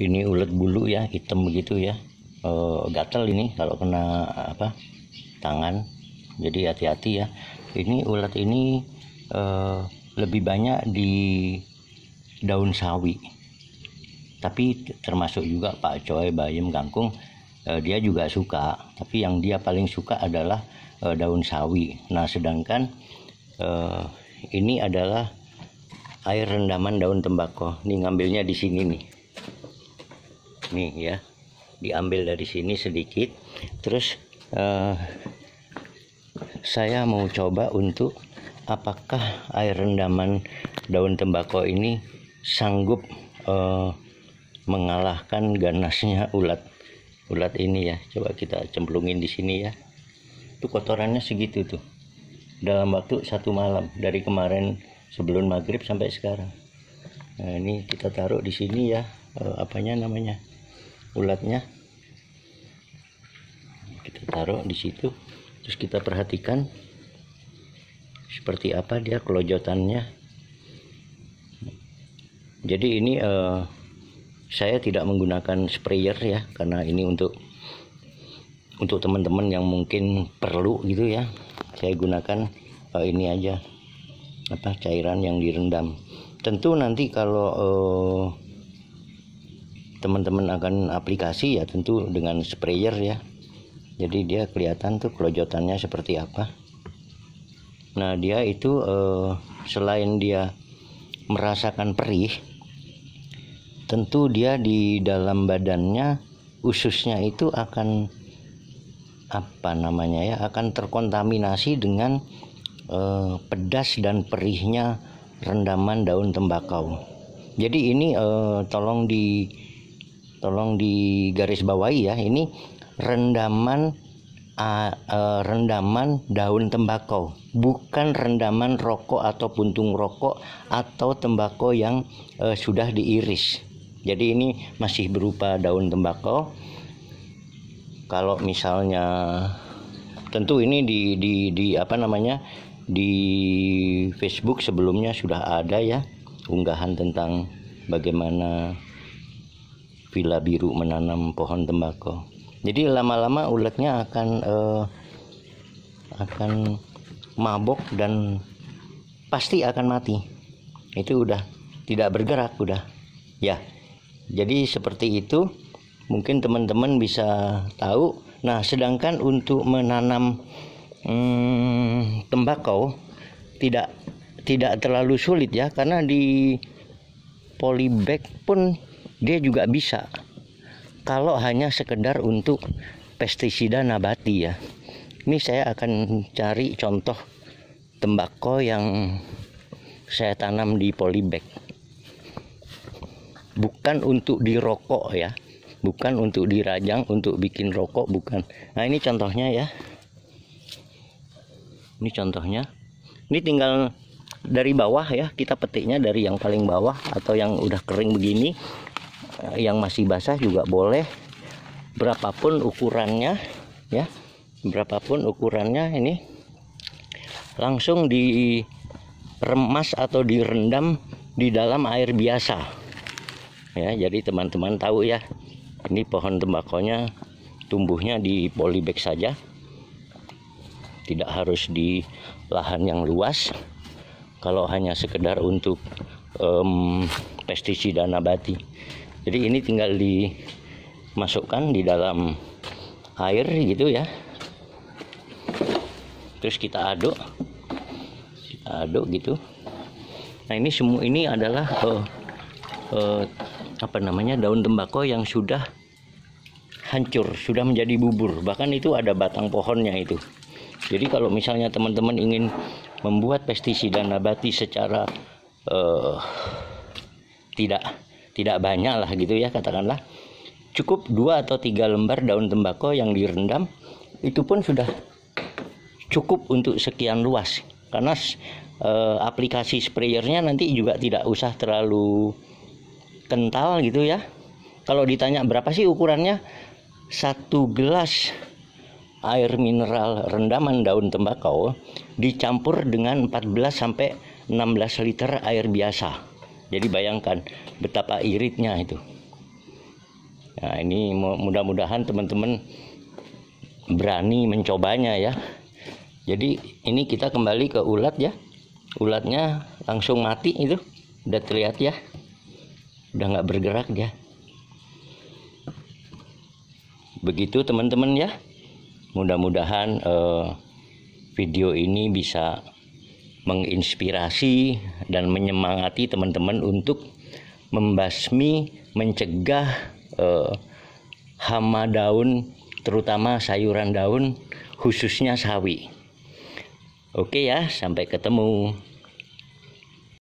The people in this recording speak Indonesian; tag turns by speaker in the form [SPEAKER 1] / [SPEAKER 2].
[SPEAKER 1] Ini ulet bulu ya, hitam begitu ya. Gatal ini kalau kena tangan. Jadi hati-hati ya. Ini ulat ini lebih banyak di daun sawi. Tapi termasuk juga pakcoy, bayam, kangkung, dia juga suka. Tapi yang dia paling suka adalah daun sawi. Nah, sedangkan ini adalah air rendaman daun tembakau. Nih ngambilnya di sini nih. Nih ya, diambil dari sini sedikit. Terus saya mau coba untuk apakah air rendaman daun tembakau ini sanggup mengalahkan ganasnya ulat ini ya. Coba kita cemplungin di sini ya. Itu kotorannya segitu tuh. Dalam waktu 1 malam dari kemarin sebelum maghrib sampai sekarang. Nah, ini kita taruh di sini ya. Ulatnya. Kita taruh di situ. Terus kita perhatikan seperti apa dia kelojotannya. Jadi ini saya tidak menggunakan sprayer ya, karena ini untuk teman-teman yang mungkin perlu gitu ya. Saya gunakan ini aja, cairan yang direndam. Tentu nanti kalau teman-teman akan aplikasi ya tentu dengan sprayer ya. Jadi dia kelihatan tuh kelojotannya seperti apa. Nah, dia itu selain dia merasakan perih, tentu dia di dalam badannya ususnya itu akan akan terkontaminasi dengan pedas dan perihnya rendaman daun tembakau. Jadi ini tolong di garis bawahi ya, ini rendaman daun tembakau, bukan rendaman rokok atau puntung rokok atau tembakau yang sudah diiris. Jadi ini masih berupa daun tembakau. Kalau misalnya tentu ini di Facebook sebelumnya sudah ada ya unggahan tentang bagaimana Villa Biru menanam pohon tembakau. Jadi lama-lama ulatnya akan mabok dan pasti akan mati. Itu udah tidak bergerak udah. Ya. Jadi seperti itu. Mungkin teman-teman bisa tahu. Nah, sedangkan untuk menanam tembakau tidak terlalu sulit ya, karena di polybag pun dia juga bisa. Kalau hanya sekedar untuk pestisida nabati ya. Ini saya akan cari contoh tembakau yang saya tanam di polybag. Bukan untuk dirokok ya. Bukan untuk dirajang, untuk bikin rokok, bukan. Nah, ini contohnya ya. Ini contohnya. Ini tinggal dari bawah ya, kita petiknya dari yang paling bawah atau yang udah kering begini. Yang masih basah juga boleh. Berapapun ukurannya ya. Berapapun ukurannya ini. Langsung diremas atau direndam di dalam air biasa. Ya, jadi teman-teman tahu ya. Ini pohon tembakonya tumbuhnya di polybag saja. Tidak harus di lahan yang luas. Kalau hanya sekedar untuk pestisida nabati. Jadi ini tinggal dimasukkan di dalam air gitu ya. Terus kita aduk gitu. Nah, ini semua ini adalah daun tembakau yang sudah hancur, sudah menjadi bubur. Bahkan itu ada batang pohonnya itu. Jadi kalau misalnya teman-teman ingin membuat pestisida nabati secara tidak banyak lah gitu ya, katakanlah cukup 2 atau 3 lembar daun tembakau yang direndam, itu pun sudah cukup untuk sekian luas. Karena aplikasi sprayernya nanti juga tidak usah terlalu kental gitu ya. Kalau ditanya berapa sih ukurannya, 1 gelas air mineral rendaman daun tembakau dicampur dengan 14 sampai 16 liter air biasa. Jadi bayangkan betapa iritnya itu. Nah, ini mudah-mudahan teman-teman berani mencobanya ya. Jadi ini kita kembali ke ulat ya. Ulatnya langsung mati itu. Udah terlihat ya. Udah nggak bergerak ya. Begitu teman-teman ya. Mudah-mudahan video ini bisa menginspirasi dan menyemangati teman-teman untuk membasmi, mencegah hama daun, terutama sayuran daun, khususnya sawi. Oke ya, sampai ketemu.